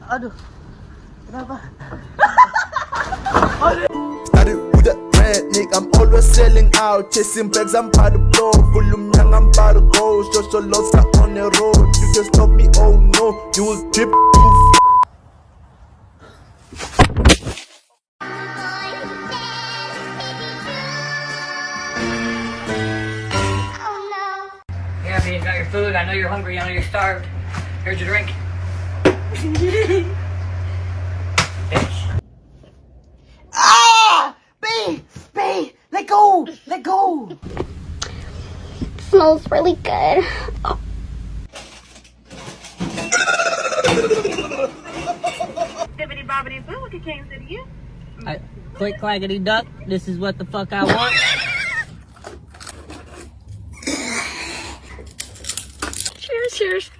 Aduh. Kenapa? Started with a red nick, I'm always selling out. Chasing bags, I'm by the blow. Volume young, I'm by the go. Social loss on the road. You can stop me, oh no. You will trip. Yeah, I mean, you got your food. I know you're hungry. I know you're starved. Here's your drink. Bitch. Ah! B! Let go! Let go! Smells really good. Oh. Bibbidi bobbidi boo, what came to you? Click clackety duck. This is what the fuck I want. Cheers.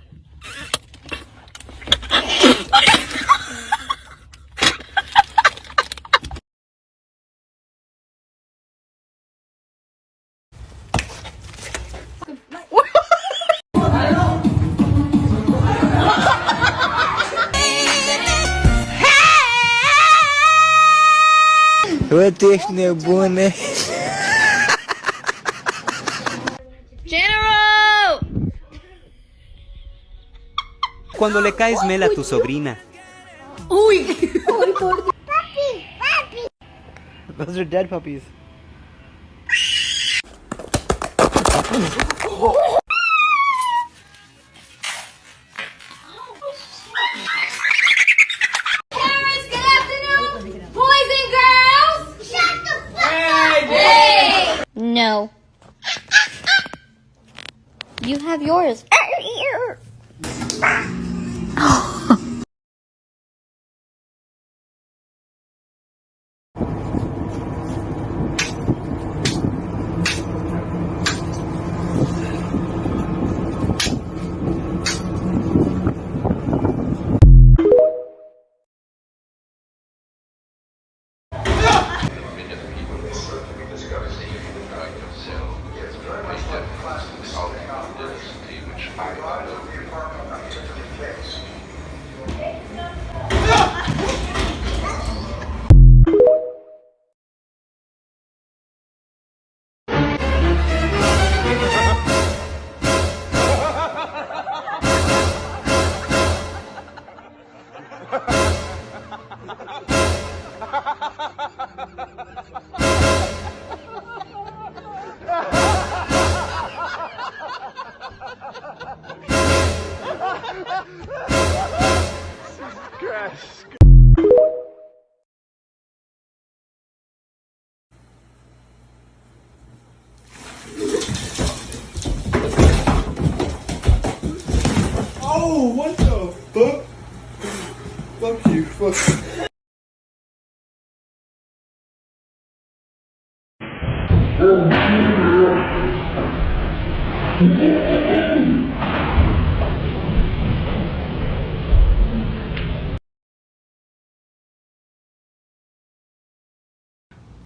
General! Cuando le caes mel a tu sobrina. Uy! Those are dead puppies. Parents, good afternoon! Boys and girls! Shut the fuck up! Hey! No. You have yours. Oh, what the fuck? Fuck you, fuck.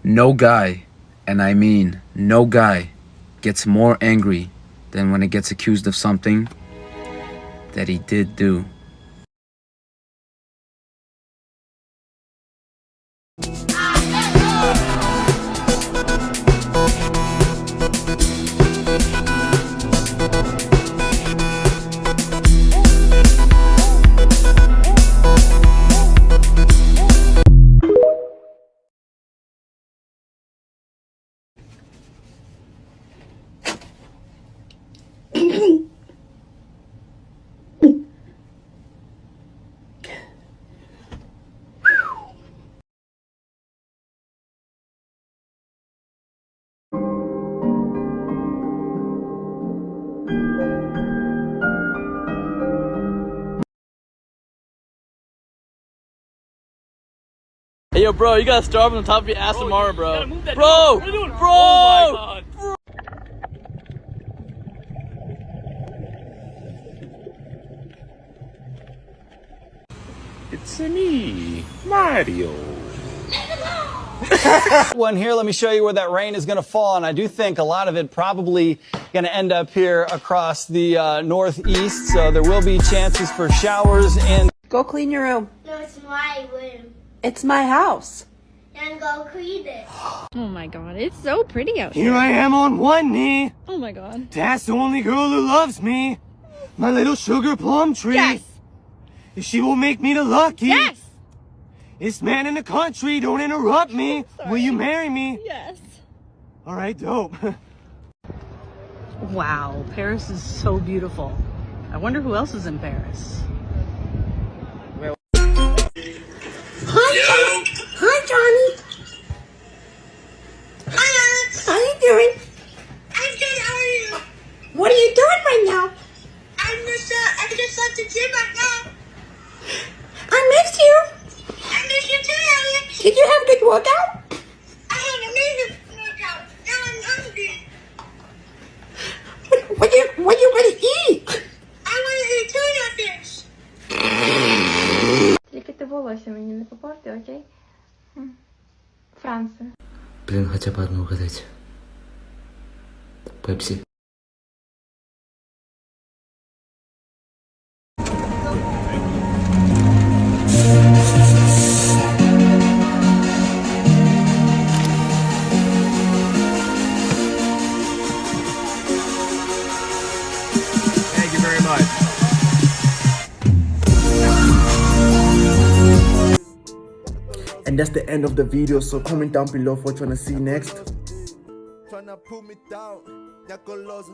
No guy, and I mean no guy, gets more angry than when it gets accused of something that he did do. Hey, yo, bro, you gotta starve on the top of your ass tomorrow, bro. Bro! Oh my God. It's me, Mario. One here, let me show you where that rain is going to fall, and I do think a lot of it probably going to end up here across the northeast, so there will be chances for showers and Go clean your room. No, it's my room. It's my house. Then go clean it. Oh my god, it's so pretty out here. Here I am on one knee. Oh my god. To ask the only girl who loves me. My little sugar plum tree. Yes. If she will make me the lucky. Yes. This man in the country, don't interrupt me. Will you marry me? Yes. All right, dope. Wow, Paris is so beautiful. I wonder who else is in Paris. Hi, Johnny. Hi, Alex. How you doing? I'm good. How are you? What are you doing right now? I just left the gym right now. I missed you. I miss you too, Alex. Did you have a good workout? I had an amazing workout. Now I'm hungry. What are you gonna eat? I want to eat tuna fish. Тільки ти волосся мені не попорти, окей? Франция. Блин, хотя бы одну угадать. Пепси. Thank you very much. And that's the end of the video, so comment down below for what you wanna see next. Tryna put me down, ya colosa.